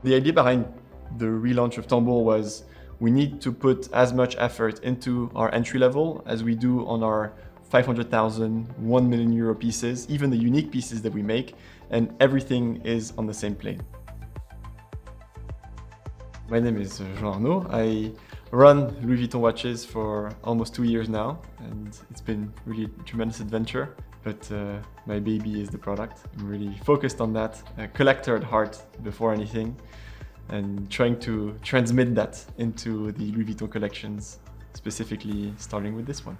The idea behind the relaunch of Tambour was we need to put as much effort into our entry level as we do on our 500,000, 1 million euro pieces, even the unique pieces that we make, and everything is on the same plane. My name is Jean Arnaud. I run Louis Vuitton watches for almost 2 years now, and it's been really a tremendous adventure, but my baby is the product. I'm really focused on that, a collector at heart before anything, and trying to transmit that into the Louis Vuitton collections, specifically starting with this one.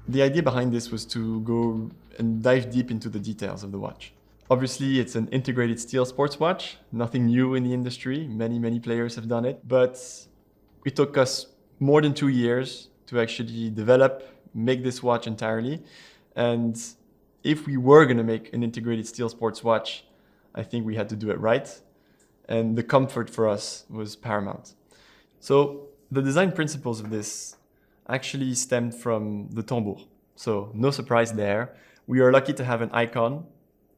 The idea behind this was to go and dive deep into the details of the watch. Obviously, it's an integrated steel sports watch, nothing new in the industry. Many players have done it, but it took us more than 2 years to actually develop, make this watch entirely. And if we were going to make an integrated steel sports watch, I think we had to do it right. And the comfort for us was paramount. So the design principles of this actually stemmed from the tambour. So no surprise there. We are lucky to have an icon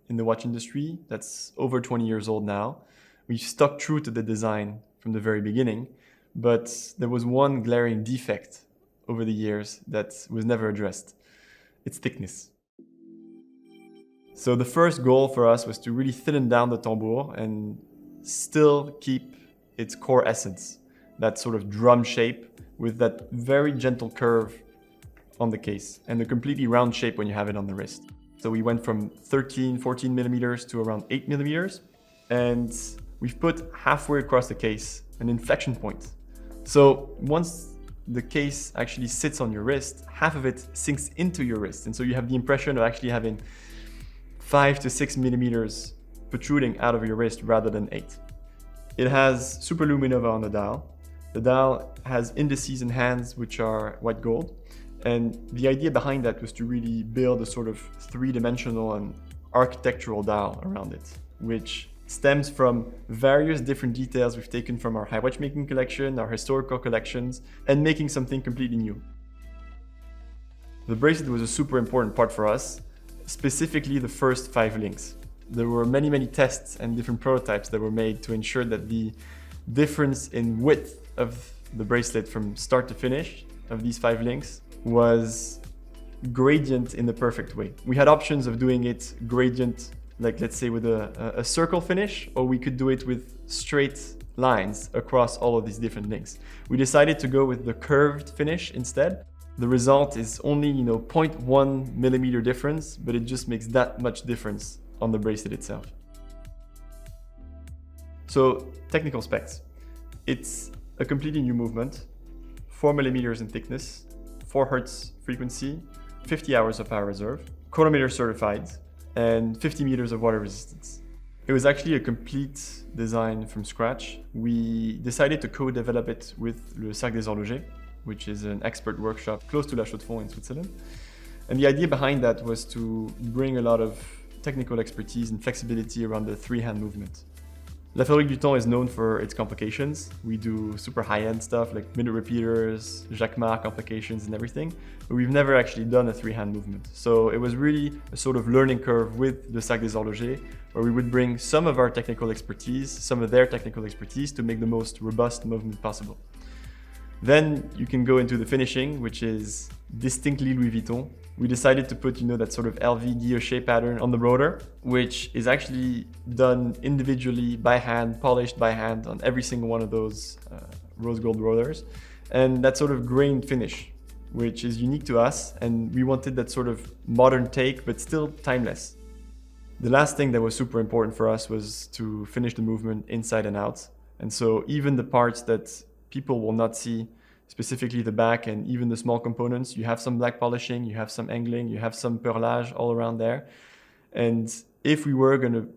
in the watch industry that's over 20 years old now. We stuck true to the design from the very beginning, but there was one glaring defect over the years that was never addressed. Its thickness. So the first goal for us was to really thin down the tambour and still keep its core essence, that sort of drum shape with that very gentle curve on the case and a completely round shape when you have it on the wrist. So we went from 13, 14 millimeters to around 8 millimeters, and we've put halfway across the case an inflection point. So once the case actually sits on your wrist, half of it sinks into your wrist, and so you have the impression of actually having 5 to 6 millimeters protruding out of your wrist rather than 8. It has superluminova on the dial. The dial has indices and hands which are white gold. And the idea behind that was to really build a sort of three-dimensional and architectural dial around it, which stems from various different details we've taken from our high watchmaking collection, our historical collections, and making something completely new. The bracelet was a super important part for us, specifically the first 5 links. There were many tests and different prototypes that were made to ensure that the difference in width of the bracelet from start to finish of these 5 links was gradient in the perfect way. We had options of doing it gradient, like let's say with a circle finish, or we could do it with straight lines across all of these different links. We decided to go with the curved finish instead. The result is only 0.1 millimeter difference, but it just makes that much difference on the bracelet itself. So technical specs. It's a completely new movement, 4 millimeters in thickness, 4 Hz frequency, 50 hours of power reserve, chronometer certified, and 50 meters of water resistance. It was actually a complete design from scratch. We decided to co-develop it with Le Cercle des Horlogers, which is an expert workshop close to La Chaux-de-Fonds in Switzerland. And the idea behind that was to bring a lot of technical expertise and flexibility around the 3-hand movement. La Fabrique du Temps is known for its complications. We do super high-end stuff like minute repeaters, Jacquemart complications and everything, but we've never actually done a 3-hand movement. So it was really a sort of learning curve with Le Cercle des Horlogers, where we would bring some of our technical expertise, some of their technical expertise to make the most robust movement possible. Then you can go into the finishing, which is distinctly Louis Vuitton. We decided to put, that sort of LV guilloche pattern on the rotor, which is actually done individually by hand, polished by hand on every single one of those rose gold rotors. And that sort of grained finish, which is unique to us. And we wanted that sort of modern take, but still timeless. The last thing that was super important for us was to finish the movement inside and out. And so even the parts that people will not see, specifically the back and even the small components, you have some black polishing, you have some angling, you have some perlage all around there. And if we were going to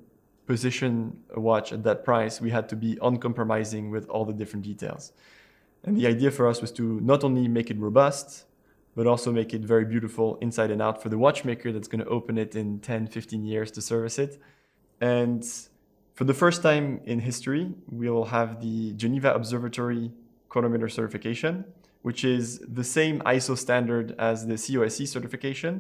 position a watch at that price, we had to be uncompromising with all the different details. And the idea for us was to not only make it robust, but also make it very beautiful inside and out for the watchmaker that's going to open it in 10, 15 years to service it. And for the first time in history, we will have the Geneva Observatory chronometer certification, which is the same ISO standard as the COSC certification.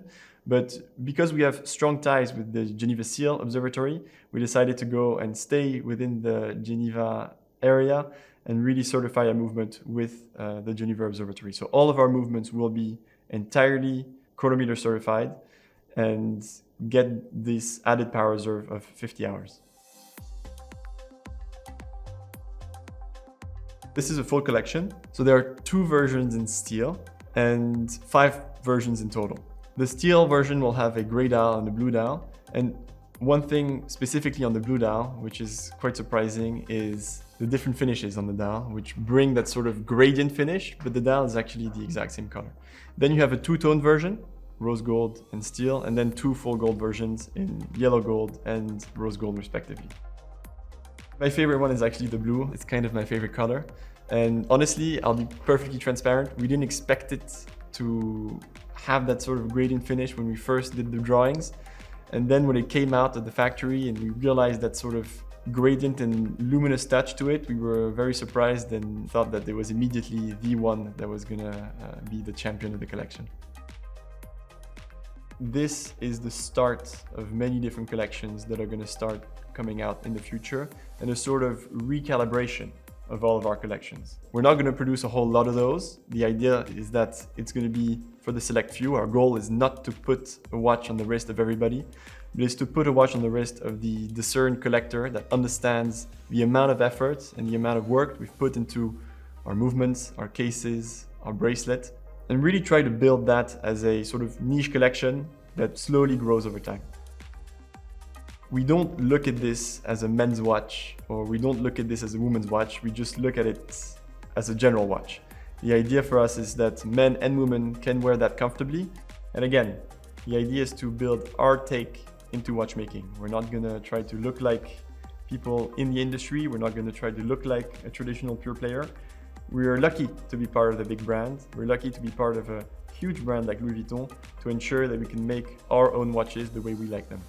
But because we have strong ties with the Geneva Seal Observatory, we decided to go and stay within the Geneva area and really certify a movement with the Geneva Observatory. So all of our movements will be entirely chronometer certified and get this added power reserve of 50 hours. This is a full collection. So there are 2 versions in steel and 5 versions in total. The steel version will have a gray dial and a blue dial. And one thing specifically on the blue dial, which is quite surprising, is the different finishes on the dial, which bring that sort of gradient finish, but the dial is actually the exact same color. Then you have a 2-tone version, rose gold and steel, and then 2 full gold versions in yellow gold and rose gold respectively. My favorite one is actually the blue. It's kind of my favorite color. And honestly, I'll be perfectly transparent. We didn't expect it to have that sort of gradient finish when we first did the drawings. And then when it came out of the factory and we realized that sort of gradient and luminous touch to it, we were very surprised and thought that it was immediately the one that was gonna be the champion of the collection. This is the start of many different collections that are gonna start coming out in the future, and a sort of recalibration of all of our collections. We're not going to produce a whole lot of those. The idea is that it's going to be for the select few. Our goal is not to put a watch on the wrist of everybody, but it's to put a watch on the wrist of the discerned collector that understands the amount of effort and the amount of work we've put into our movements, our cases, our bracelet, and really try to build that as a sort of niche collection that slowly grows over time. We don't look at this as a men's watch, or we don't look at this as a woman's watch. We just look at it as a general watch. The idea for us is that men and women can wear that comfortably. And again, the idea is to build our take into watchmaking. We're not gonna try to look like people in the industry. We're not gonna try to look like a traditional pure player. We are lucky to be part of the big brand. We're lucky to be part of a huge brand like Louis Vuitton to ensure that we can make our own watches the way we like them.